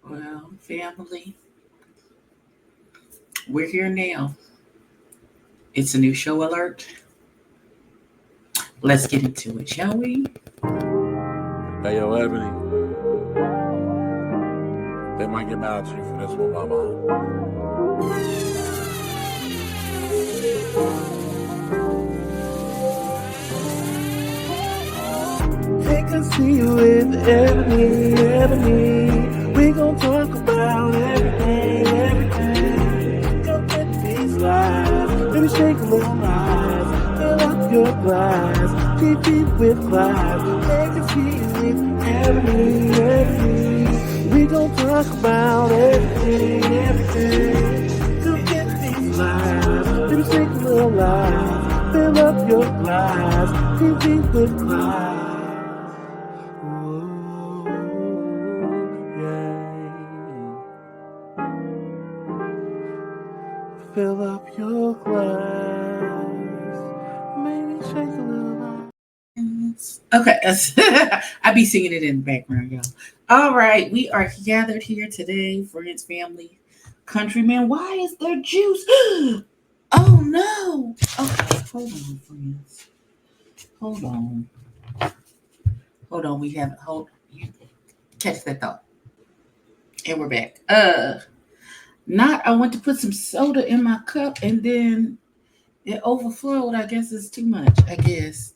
Well, family, we're here now. It's a new show alert. Let's get into it, shall we? Hey, yo, Ebony, they might get mad at you for this one, mama. Take a see with Ebony. We gon' talk about everything. Go get these lies, maybe shake a little eyes. Fill up your glass, deep with class. Take a see with Ebony. We gon' talk about everything. Go get these lies, maybe shake a little eyes. Fill up your glass, deep with class. Fill up your glass. Maybe shake a little light. Okay, I be singing it in the background, y'all. All right, we are gathered here today, friends, family, countrymen. Why is there juice? Oh no! Okay, hold on, friends. Hold on. Hold on. We have hold. You catch that thought, and we're back. Not. I went to put some soda in my cup, and then it overflowed. I guess it's too much. I guess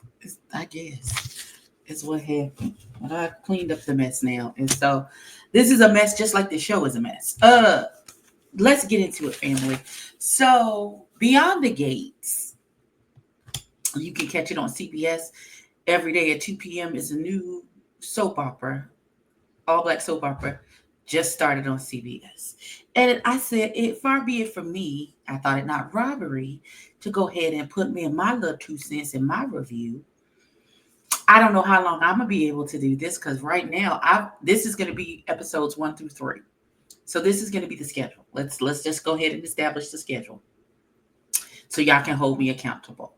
is what happened. But I cleaned up the mess now, and so this is a mess, just like the show is a mess. Let's get into it, family. So Beyond the Gates, you can catch it on CBS every day at 2 p.m. Is a new soap opera, all black soap opera, just started on CBS. And I said, it far be it from me, I thought it not robbery to go ahead and put me in my little 2 cents in my review. I don't know how long I'm gonna be able to do this because right now this is gonna be episodes 1 through 3. So this is gonna be the schedule. Let's just go ahead and establish the schedule so y'all can hold me accountable.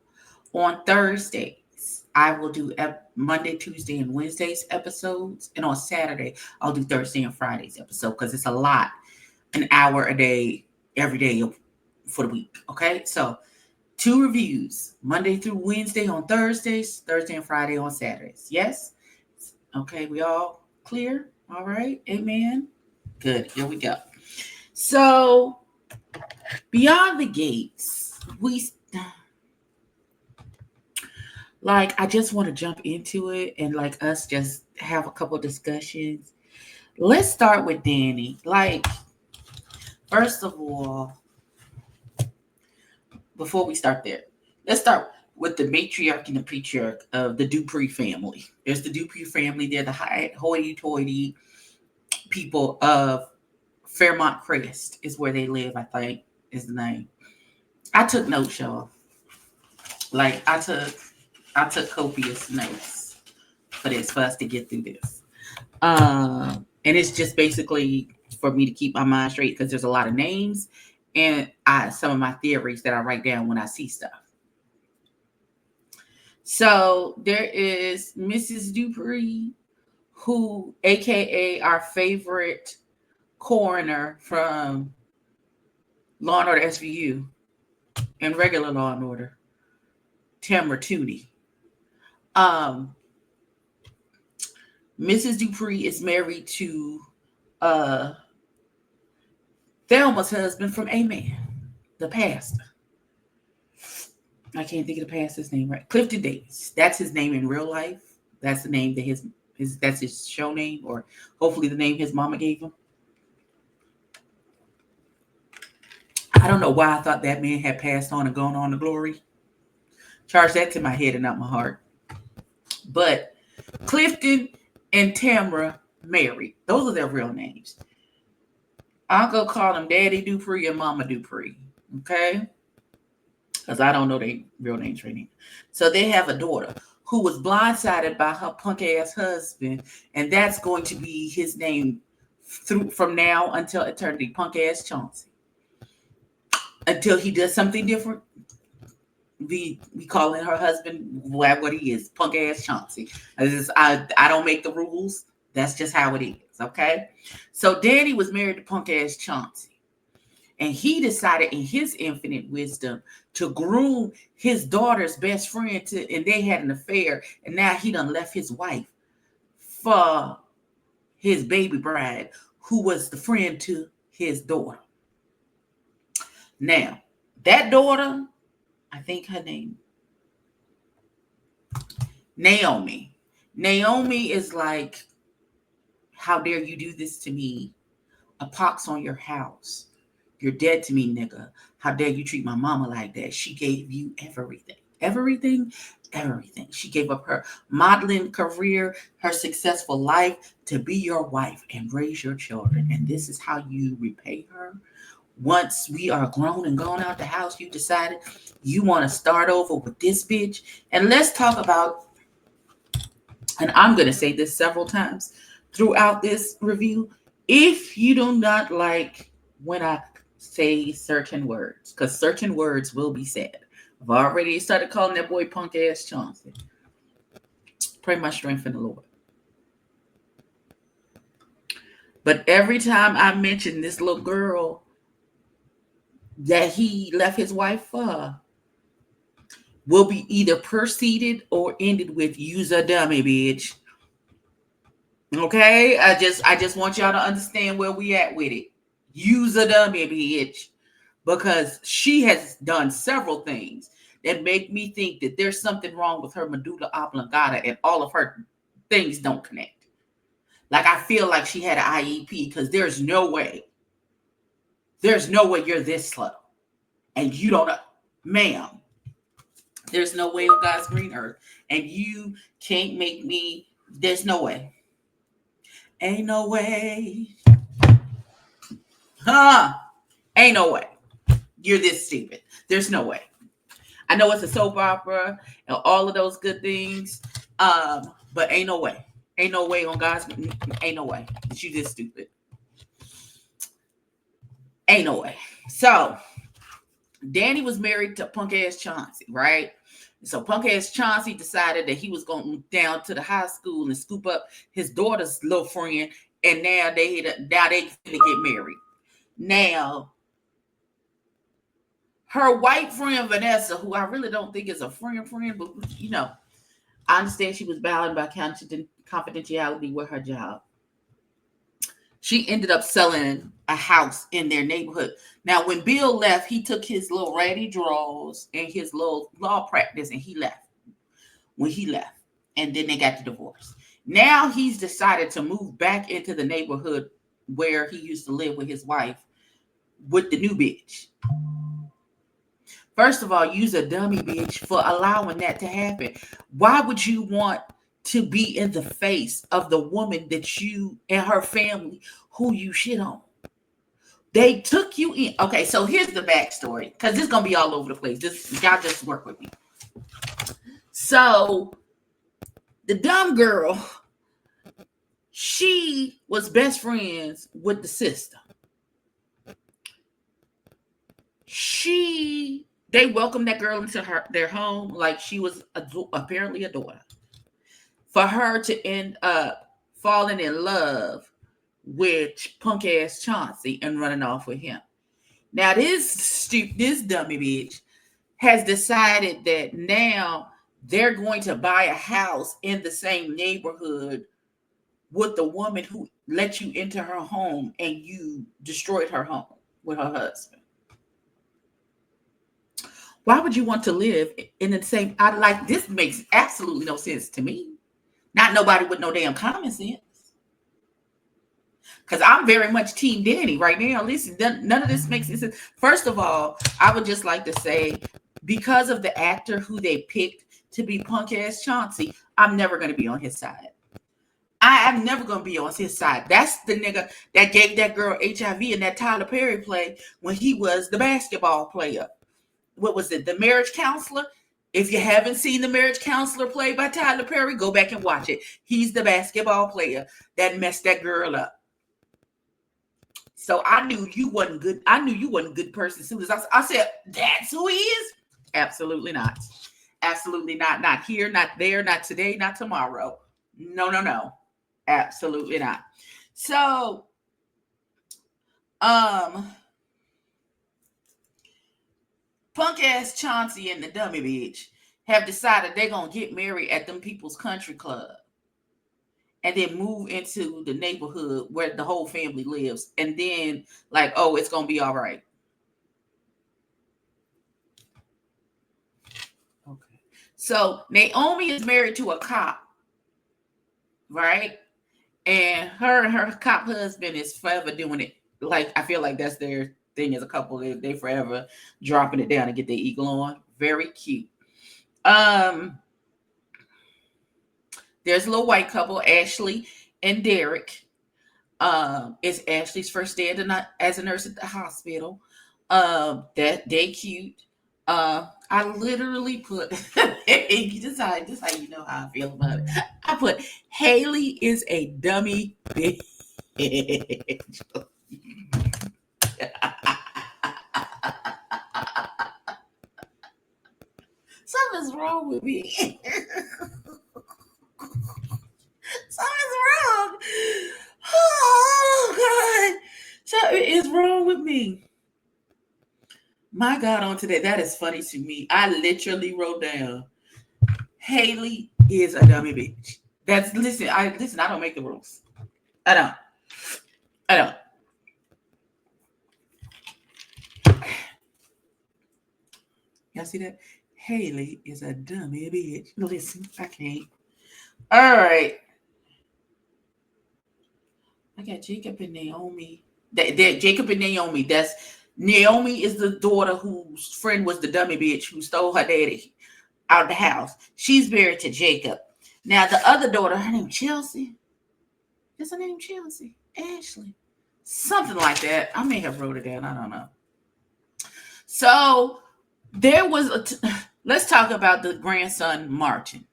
On Thursdays, I will do Monday, Tuesday, and Wednesdays episodes, and on Saturday I'll do Thursday and Fridays episode because it's a lot, an hour a day, every day for the week. Okay, so 2 reviews Monday through Wednesday on Thursdays, Thursday and Friday on Saturdays. Yes, okay, we all clear? All right, amen. Good, here we go. So Beyond the Gates, I just want to jump into it and like us just have a couple discussions. Let's start with Danny. First of all, before we start there, let's start with the matriarch and the patriarch of the Dupree family. There's the Dupree family. They're the hoity-toity people of Fairmont Crest is where they live, I think is the name. I took notes, y'all. I took copious notes for us to get through this. And it's just basically for me to keep my mind straight because there's a lot of names and some of my theories that I write down when I see stuff. So there is Mrs. Dupree, who, aka our favorite coroner from Law and Order SVU and regular Law and Order, Tamara Tooney. Mrs. Dupree is married to Thelma's husband from Amen, the pastor. I can't think of the pastor's name right. Clifton Davis. That's his name in real life. That's the name that his that's his show name, or hopefully the name his mama gave him. I don't know why I thought that man had passed on and gone on to glory. Charge that to my head and not my heart. But Clifton and Tamara married. Those are their real names. I'm going to call them Daddy Dupree and Mama Dupree. Okay? Because I don't know their real names right now. So they have a daughter who was blindsided by her punk ass husband. And that's going to be his name from now until eternity. Punk ass Chauncey. Until he does something different. We calling her husband what he is, punk ass Chauncey. I don't make the rules. That's just how it is. Okay. So Danny was married to punk ass Chauncey. And he decided in his infinite wisdom to groom his daughter's best friend to, and they had an affair. And now he done left his wife for his baby bride, who was the friend to his daughter. Now, that daughter, I think her name, Naomi. Naomi is like, how dare you do this to me? A pox on your house. You're dead to me, nigga. How dare you treat my mama like that? She gave you everything. Everything? Everything. She gave up her modeling career, her successful life to be your wife and raise your children. And this is how you repay her? Once we are grown and gone out the house, you decided you want to start over with this bitch. And let's talk about, and I'm going to say this several times throughout this review, if you do not like when I say certain words, because certain words will be said. I've already started calling that boy punk ass Chauncey. Pray my strength in the Lord. But every time I mention this little girl that he left his wife for, will be either preceded or ended with "use a dummy, bitch." Okay, I just want y'all to understand where we at with it. Use a dummy, bitch, because she has done several things that make me think that there's something wrong with her medulla oblongata, and all of her things don't connect. Like, I feel like she had an IEP, because there's no way you're this slow and you don't know, ma'am. There's no way on God's green earth, and you can't make me. There's no way. Ain't no way. Huh? Ain't no way. You're this stupid. There's no way. I know it's a soap opera and all of those good things, but ain't no way. Ain't no way on God's. Ain't no way that you this stupid. Ain't no way. So Danny was married to punk ass Chauncey, right? So punk ass Chauncey decided that he was going down to the high school and scoop up his daughter's little friend, and now they finna get married. Now, her white friend Vanessa, who I really don't think is a friend, but I understand she was bound by confidentiality with her job. She ended up selling a house in their neighborhood. Now, when Bill left, he took his little ratty drawers and his little law practice, and he left. When he left, and then they got the divorce. Now he's decided to move back into the neighborhood where he used to live with his wife with the new bitch. First of all, use a dummy, bitch, for allowing that to happen. Why would you want to be in the face of the woman that you and her family who you shit on? They took you in. Okay, so here's the backstory, because this is going to be all over the place. Y'all just work with me. So the dumb girl, she was best friends with the sister. They welcomed that girl into their home like she was apparently a daughter. For her to end up falling in love with punk ass Chauncey and running off with him. Now this dummy bitch has decided that now they're going to buy a house in the same neighborhood with the woman who let you into her home and you destroyed her home with her husband. Why would you want to live in the same? This makes absolutely no sense to me. Not nobody with no damn common sense. Because I'm very much Team Danny right now. Listen, none of this makes sense. First of all, I would just like to say, because of the actor who they picked to be punk ass Chauncey, I'm never going to be on his side. I am never going to be on his side. That's the nigga that gave that girl HIV in that Tyler Perry play when he was the basketball player. What was it? The Marriage Counselor? If you haven't seen The Marriage Counselor play by Tyler Perry, go back and watch it. He's the basketball player that messed that girl up. So I knew you wasn't good. I knew you wasn't a good person as soon as I said, that's who he is? Absolutely not. Absolutely not. Not here, not there, not today, not tomorrow. No. Absolutely not. So, um, punk ass Chauncey and the dummy bitch have decided they're gonna get married at them people's country club and then move into the neighborhood where the whole family lives, and then like, oh, it's gonna be all right. Okay. So Naomi is married to a cop, right? And her cop husband is forever doing it. Like I feel like that's their thing as a couple. They forever dropping it down and get their eagle on. Very cute. Um, there's a little white couple, Ashley and Derek. It's Ashley's first day as a nurse at the hospital. That they cute. I literally put just how you know how I feel about it. I put Haley is a dummy bitch. Something's wrong with me. Something's wrong. Oh God. Something is wrong with me. My God, on today, that is funny to me. I literally wrote down Haley is a dummy bitch. That's listen. I don't make the rules. I don't. I don't. Y'all see that? Haley is a dummy bitch. Listen, I can't. All right. I got Jacob and Naomi. Jacob and Naomi. That's Naomi is the daughter whose friend was the dummy bitch who stole her daddy out of the house. She's married to Jacob. Now the other daughter, her name Chelsea. Is her name Chelsea? Ashley. Something like that. I may have wrote it down. I don't know. So there was let's talk about the grandson Martin.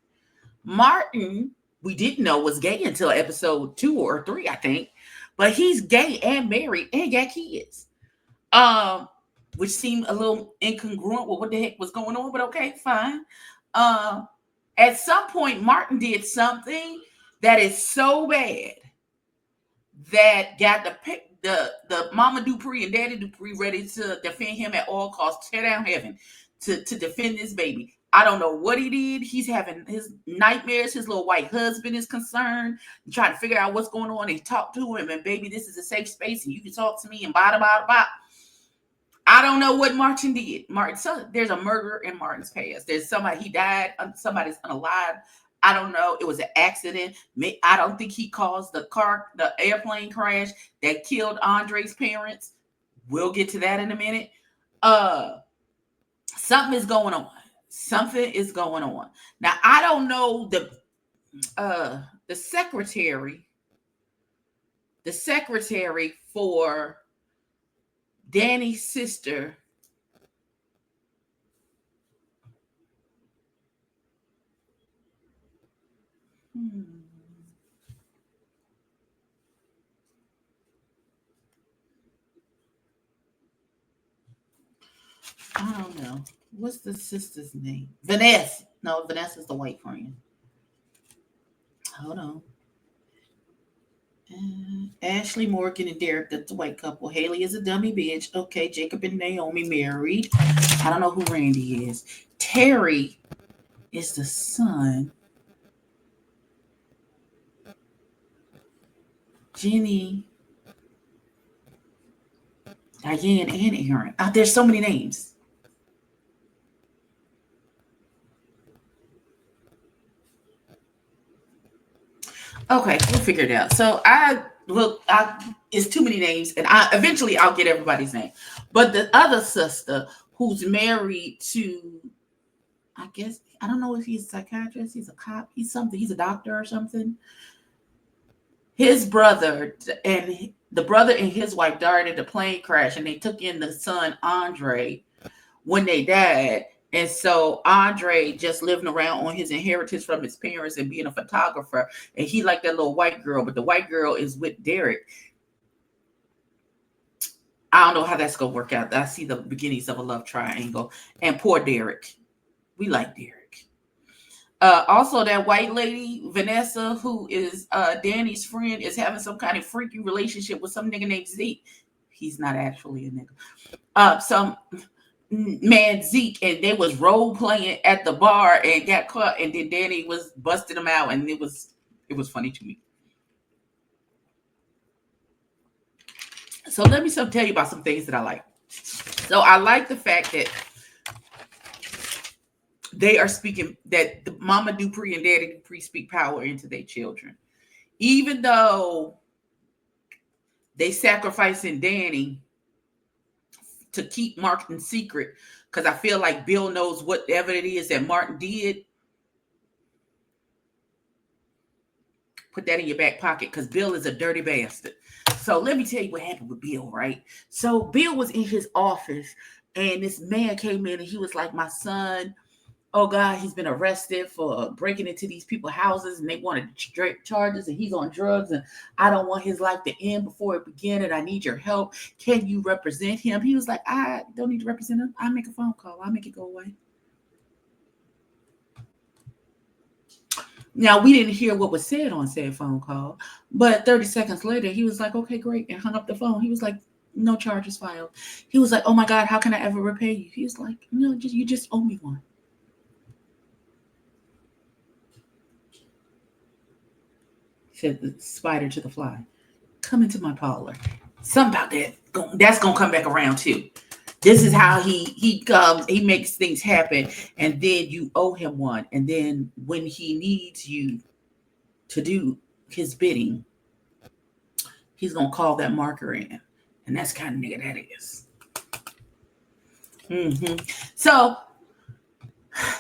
Martin, we didn't know was gay until episode 2 or 3, I think. But he's gay and married and got kids. Which seemed a little incongruent with what the heck was going on, but okay, fine. At some point, Martin did something that is so bad that got the Mama Dupree and Daddy Dupree ready to defend him at all costs, tear down heaven to defend this baby. I don't know what he did. He's having his nightmares. His little white husband is concerned, trying to figure out what's going on. And talk to him, and baby, this is a safe space, and you can talk to me. And bada bada bada. I don't know what Martin did. So there's a murder in Martin's past. There's somebody he died. Somebody's unalive. I don't know. It was an accident. I don't think he caused the airplane crash that killed Andre's parents. We'll get to that in a minute. Something is going on. Something is going on. Now I don't know the secretary for Danny's sister. I don't know. What's the sister's name? Vanessa. No, Vanessa's the white friend. Hold on. Ashley Morgan and Derek, that's the white couple. Haley is a dummy bitch. Okay, Jacob and Naomi married. I don't know who Randy is. Terry is the son. Jenny, Diane, and Aaron. There's so many names. Okay, we'll figure it out. So it's too many names, and I'll get everybody's name. But the other sister who's married to, I guess, I don't know if he's a psychiatrist, he's a cop, he's a doctor or something. His brother and the brother and his wife died in the plane crash, and they took in the son Andre when they died. And so Andre just living around on his inheritance from his parents and being a photographer. And he liked that little white girl, but the white girl is with Derek. I don't know how that's going to work out. I see the beginnings of a love triangle. And poor Derek. We like Derek. Also, that white lady, Vanessa, who is Danny's friend, is having some kind of freaky relationship with some nigga named Zeke. He's not actually a nigga. Some man Zeke, and they was role playing at the bar and got caught, and then Danny was busting them out, and it was funny to me. So let me tell you about some things that I like. So I like the fact that they are speaking, that the Mama Dupree and Daddy Dupree speak power into their children. Even though they sacrificing Danny to keep Martin secret, because I feel like Bill knows whatever it is that Martin did. Put that in your back pocket, because Bill is a dirty bastard. So let me tell you what happened with Bill, right? So Bill was in his office, and this man came in, and he was like, my son, oh God, he's been arrested for breaking into these people's houses, and they wanted charges, and he's on drugs, and I don't want his life to end before it began, and I need your help. Can you represent him? He was like, I don't need to represent him. I'll make a phone call. I'll make it go away. Now, we didn't hear what was said on said phone call, but 30 seconds later, he was like, okay, great, and hung up the phone. He was like, no charges filed. He was like, oh my God, how can I ever repay you? He was like, no, you just owe me one. Said the spider to the fly, come into my parlor. Something about that, that's going to come back around too. This is how he comes, he makes things happen, and then you owe him one. And then when he needs you to do his bidding, he's going to call that marker in. And that's the kind of nigga that is. So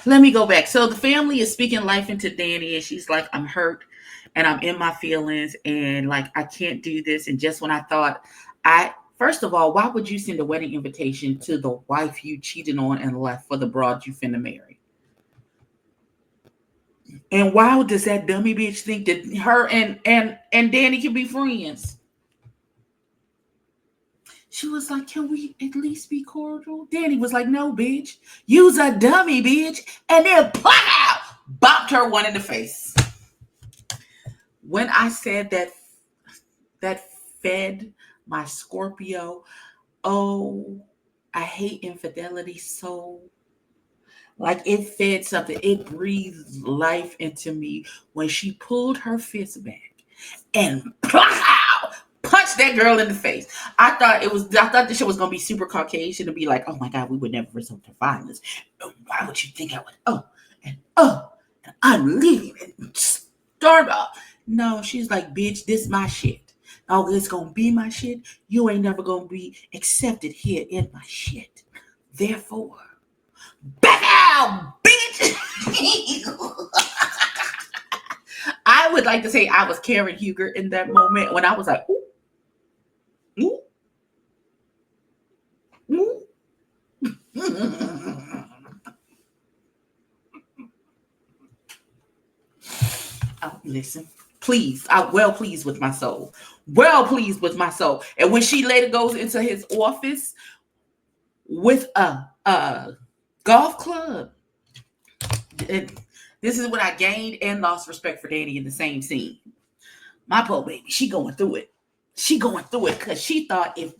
let me go back. So the family is speaking life into Danny, and she's like, I'm hurt, and I'm in my feelings, and like, I can't do this. And just when I thought, first of all, why would you send a wedding invitation to the wife you cheated on and left for the broad you finna marry? And why does that dummy bitch think that her and Danny can be friends? She was like, can we at least be cordial? Danny was like, no, bitch. You's a dummy, bitch. And then pow! Bopped her one in the face. When I said that fed my Scorpio, oh, I hate infidelity so. Like, it fed something. It breathed life into me when she pulled her fist back and pow! Punched that girl in the face. I thought this shit was gonna be super Caucasian to be like, oh my God, we would never resort to violence. Why would you think I would? And I'm leaving, and start off. No, she's like, bitch, this my shit. Oh, it's gonna be my shit. You ain't never gonna be accepted here in my shit. Therefore, back out, bitch. I would like to say I was Karen Huger in that moment when I was like, ooh. Ooh. Ooh. Oh, listen, please. I'm well pleased with my soul. Well pleased with my soul. And when she later goes into his office with a golf club, and this is when I gained and lost respect for Danny in the same scene. My poor baby, she going through it. She going through it because she thought if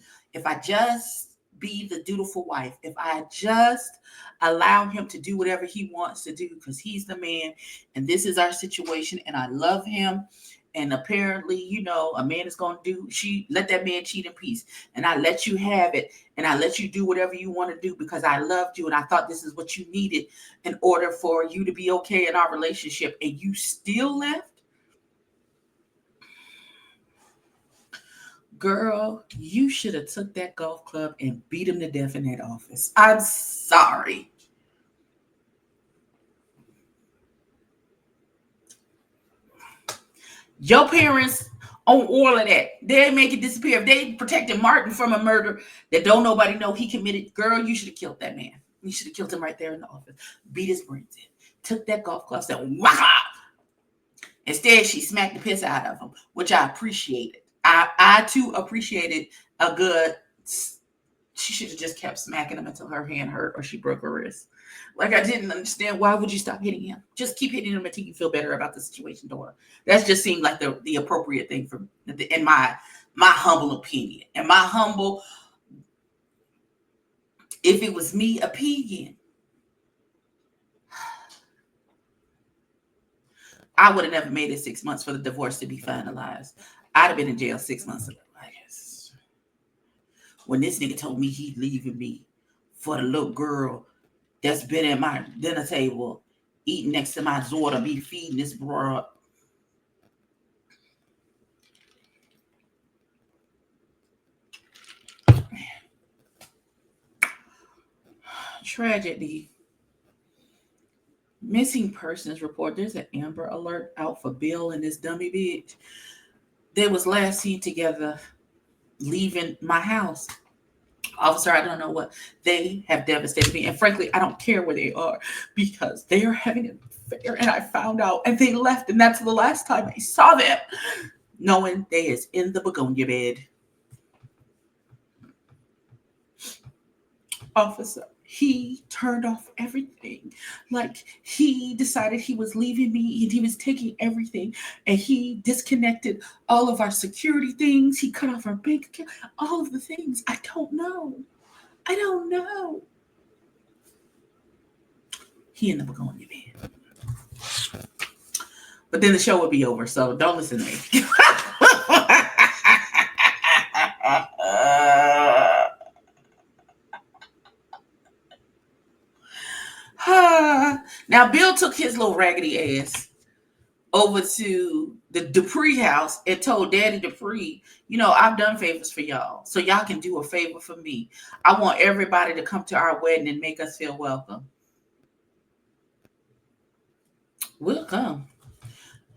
I just be the dutiful wife, if I just allow him to do whatever he wants to do because he's the man and this is our situation and I love him, and apparently, a man is going to she let that man cheat in peace, and I let you have it, and I let you do whatever you want to do because I loved you and I thought this is what you needed in order for you to be okay in our relationship, and you still left. Girl, you should have took that golf club and beat him to death in that office. I'm sorry. Your parents on all of that, they make it disappear. If they protected Martin from a murder that don't nobody know he committed, girl, you should have killed that man. You should have killed him right there in the office. Beat his brains in. Took that golf club, said, wah! Instead, she smacked the piss out of him, which I appreciated. I too appreciated a good She should have just kept smacking him until her hand hurt or she broke her wrist. Like, I didn't understand, why would you stop hitting him? Just keep hitting him until you feel better about the situation, daughter. That just seemed like the appropriate thing for, in my humble opinion. And my humble, if it was me opinion, I would have never made it 6 months for the divorce to be finalized. I'd have been in jail 6 months ago. I guess. When this nigga told me he's leaving me for the little girl that's been at my dinner table, eating next to my daughter, be feeding this broad. Tragedy. Missing persons report. There's an Amber Alert out for Bill and this dummy bitch. They was last seen together leaving my house. Officer, I don't know what. They have devastated me. And frankly, I don't care where they are because they are having an affair. And I found out and they left. And that's the last time I saw them, knowing they is in the begonia bed. Officer, he turned off everything. Like, he decided he was leaving me and he was taking everything, and he disconnected all of our security things. He cut off our bank account, all of the things. I don't know. He in the begonia bed. But then the show would be over, so don't listen to me. Now, Bill took his little raggedy ass over to the Dupree house and told Daddy Dupree, I've done favors for y'all, so y'all can do a favor for me. I want everybody to come to our wedding and make us feel welcome. We'll come.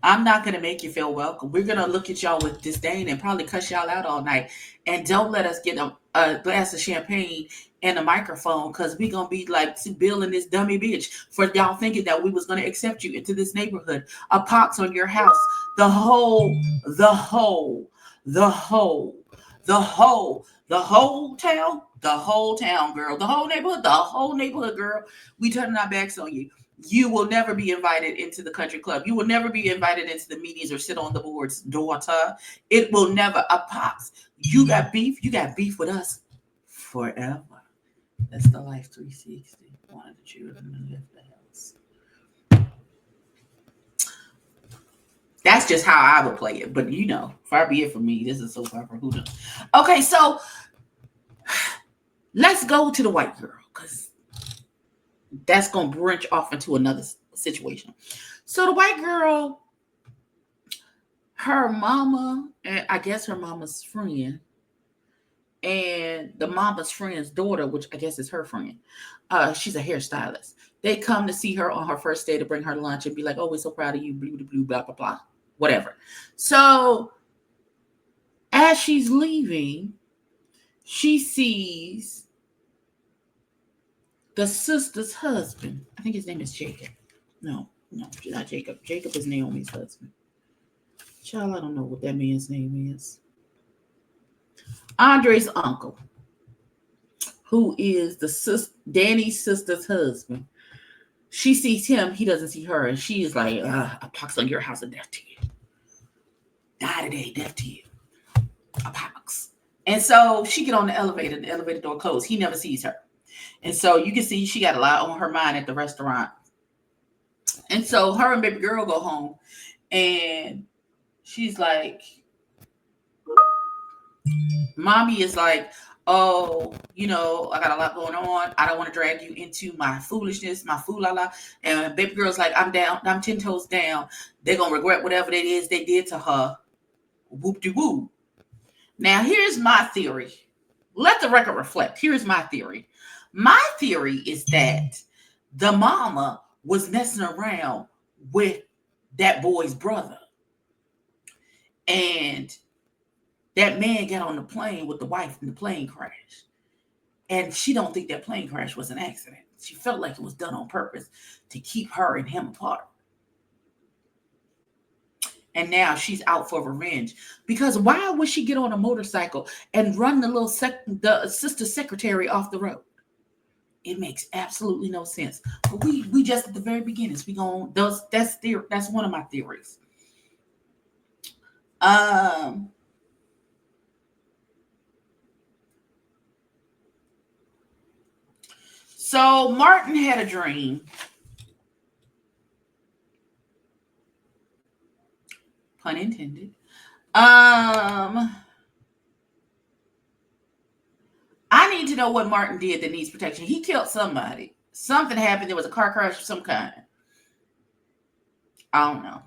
I'm not going to make you feel welcome. We're going to look at y'all with disdain and probably cuss y'all out all night. And don't let us get a glass of champagne and a microphone, because we're going to be like Bill and this dummy bitch for y'all thinking that we was going to accept you into this neighborhood. A pox on your house. The whole town, girl. The whole neighborhood, girl. We turning our backs on you. You will never be invited into the country club. You will never be invited into the meetings or sit on the boards, daughter. It will never. A pox. You got beef. You got beef with us forever. That's the Life 360. One of the children left the house. That's just how I would play it. But far be it from me. This is so far from who knows. Okay, so let's go to the white girl, because that's going to branch off into another situation. So the white girl, her mama, and I guess her mama's friend, and the mama's friend's daughter, which I guess is her friend, she's a hairstylist. They come to see her on her first day to bring her lunch and be like, oh, we're so proud of you, blue, blue, blah, blah, blah, whatever. So as she's leaving, she sees the sister's husband. I think his name is Jacob. No, not Jacob. Jacob is Naomi's husband. Child, I don't know what that man's name is. Andre's uncle, who is Danny's sister's husband. She sees him, he doesn't see her, and she is like, a pox on your house and death to you. Die today, death to you. A pox. And so she get on the elevator door closed. He never sees her. And so you can see she got a lot on her mind at the restaurant. And so her and baby girl go home, and she's like, mommy is like, oh, I got a lot going on. I don't want to drag you into my foolishness, my foolala. And baby girl's like, I'm down. I'm 10 toes down. They're going to regret whatever it is they did to her. Whoop-de-woo. Now, here's my theory. Let the record reflect. Here's my theory. My theory is that the mama was messing around with that boy's brother. And that man got on the plane with the wife and the plane crashed. And she don't think that plane crash was an accident. She felt like it was done on purpose to keep her and him apart. And now she's out for revenge. Because why would she get on a motorcycle and run the sister secretary off the road? It makes absolutely no sense. But we just at the very beginnings. We going those that's one of my theories. Um so Martin had a dream. Pun intended. I need to know what Martin did that needs protection. He killed somebody. Something happened. There was a car crash of some kind. I don't know.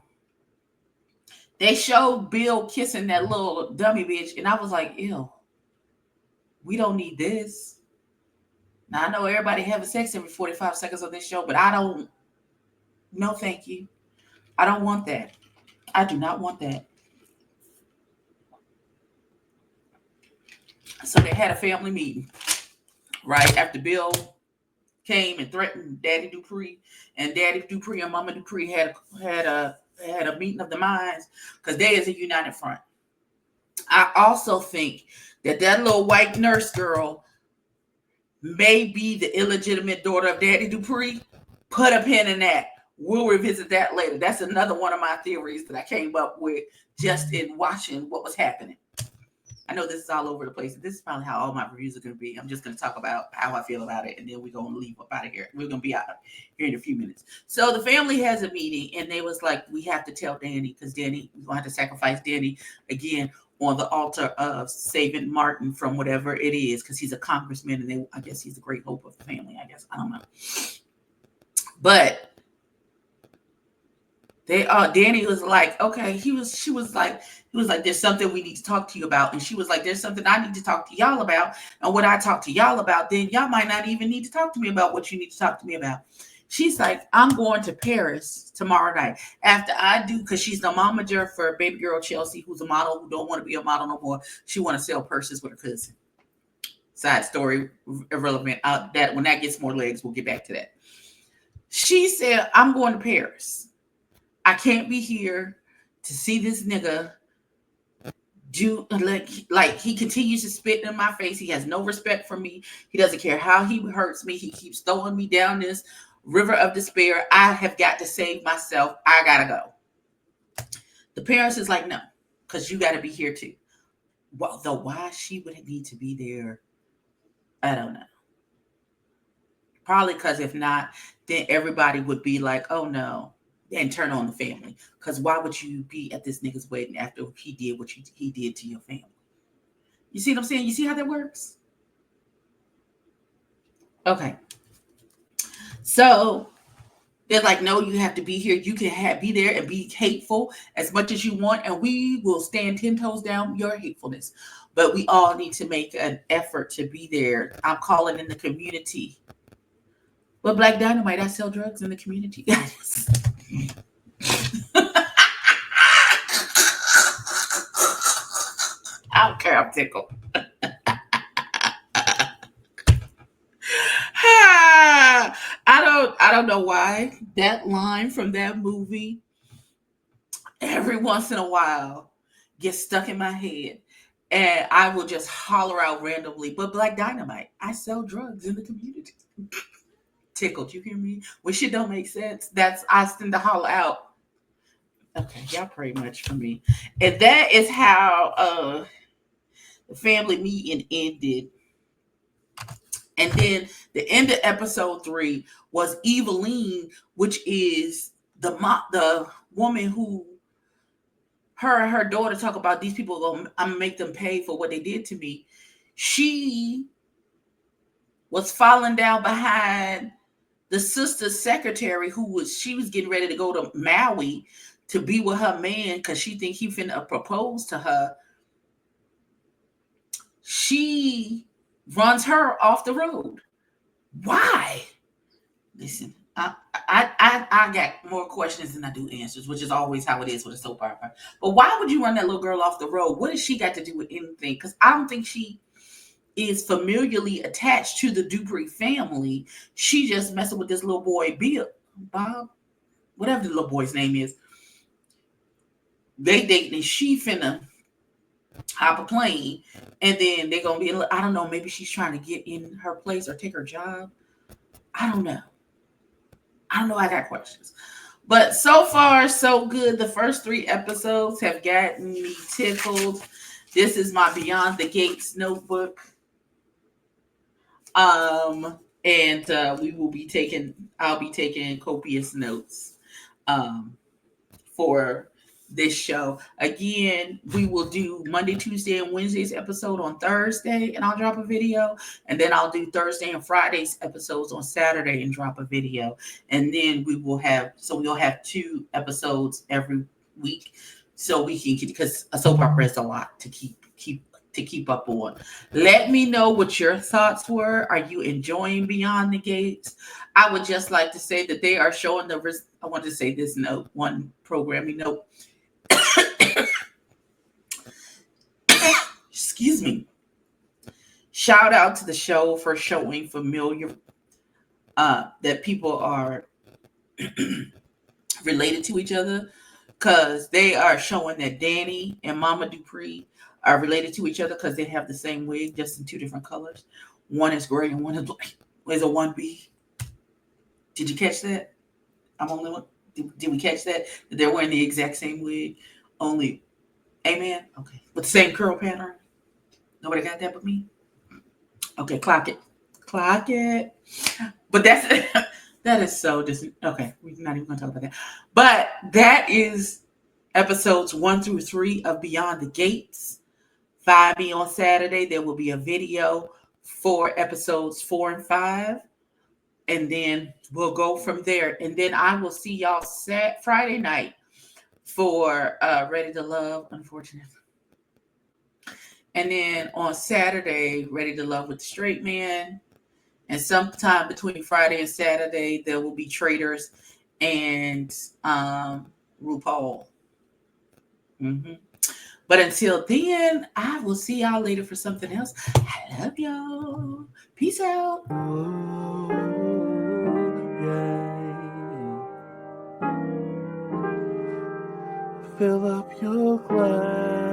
They showed Bill kissing that little dummy bitch, and I was like, ew, we don't need this. Now I know everybody having sex every 45 seconds on this show, but I don't. No, thank you. I don't want that. I do not want that. So they had a family meeting right after Bill came and threatened Daddy Dupree, and Daddy Dupree and Mama Dupree had a meeting of the minds because they is a united front. I also think that little white nurse girl may be the illegitimate daughter of Daddy Dupree. Put a pin in that. We'll revisit that later. That's another one of my theories that I came up with just in watching what was happening. I know this is all over the place. This is probably how all my reviews are going to be. I'm just going to talk about how I feel about it, and then we're going to leave up out of here. We're going to be out here in a few minutes. So the family has a meeting, and they was like, we have to tell Danny, because Danny, we're going to have to sacrifice Danny again on the altar of saving Martin from whatever it is, because he's a congressman, and I guess he's a great hope of the family, I guess. I don't know. But Danny was like, okay, he was like, there's something we need to talk to you about. And she was like, there's something I need to talk to y'all about. And what I talk to y'all about, then y'all might not even need to talk to me about what you need to talk to me about. She's like, I'm going to Paris tomorrow night after I do, because she's the momager for baby girl Chelsea, who's a model who don't want to be a model no more. She want to sell purses with her cousin. Side story, irrelevant. That when that gets more legs, we'll get back to that. She said, I'm going to Paris. I can't be here to see this nigga do like he continues to spit in my face. He has no respect for me. He doesn't care how he hurts me. He keeps throwing me down this river of despair. I have got to save myself. I gotta go. The parents is like, no, because you got to be here too. Well, though why she would need to be there, I don't know. Probably because if not, then everybody would be like, oh no, and turn on the family. Because why would you be at this nigga's wedding after he did what he did to your family? You see what I'm saying? You see how that works? Okay. So they're like, no, you have to be here. You can be there and be hateful as much as you want, and we will stand 10 toes down your hatefulness. But we all need to make an effort to be there. I'm calling in the community. But Black Dynamite, I sell drugs in the community. I don't care. I'm tickled. I don't know why that line from that movie every once in a while gets stuck in my head, and I will just holler out randomly. But Black Dynamite, I sell drugs in the community. Tickled, you hear me? When shit don't make sense, I tend to holler out. Okay, y'all pray much for me. And that is how the family meeting ended. And then the end of episode 3 was Eveline, which is the woman who her and her daughter talk about these people. I'm gonna make them pay for what they did to me. She was falling down behind the sister's secretary, she was getting ready to go to Maui to be with her man because she think he finna propose to her. She runs her off the road. Why? Listen, I got more questions than I do answers, which is always how it is with a soap opera. But why would you run that little girl off the road? What has she got to do with anything? Because I don't think she is familiarly attached to the Dupree family. She just messing with this little boy, Bob, whatever the little boy's name is. they dating and she finna hop a plane, and then they're gonna be, I don't know, maybe she's trying to get in her place or take her job. I don't know. I got questions. But so far, so good. The first 3 episodes have gotten me tickled. This is my Beyond the Gates notebook. And I'll be taking copious notes for this show. Again, we will do Monday, Tuesday, and Wednesday's episode on Thursday, and I'll drop a video. And then I'll do Thursday and Friday's episodes on Saturday and drop a video. And then we'll have 2 episodes every week, so we can keep, because a soap opera is a lot to keep up on. Let me know what your thoughts were. Are you enjoying Beyond the Gates? I would just like to say that they are showing I want to say this note, one programming note. Excuse me. Shout out to the show for showing familiar that people are related to each other, because they are showing that Danny and Mama Dupree are related to each other because they have the same wig, just in 2 different colors. One is gray and one is black. Is a 1B. Did you catch that? I'm only one. Did we catch that? That they're wearing the exact same wig, only, amen. Okay, with the same curl pattern. Nobody got that but me. Okay, clock it. But that is so okay, we're not even gonna talk about that. But that is episodes 1 through 3 of Beyond the Gates. 5 on Saturday. There will be a video for episodes 4 and 5. And then we'll go from there. And then I will see y'all Friday night for Ready to Love, unfortunately. And then on Saturday, Ready to Love with the Straight Man. And sometime between Friday and Saturday, there will be Traders and RuPaul. Mm-hmm. But until then, I will see y'all later for something else. I love y'all. Peace out. Oh, yeah. Fill up your glass.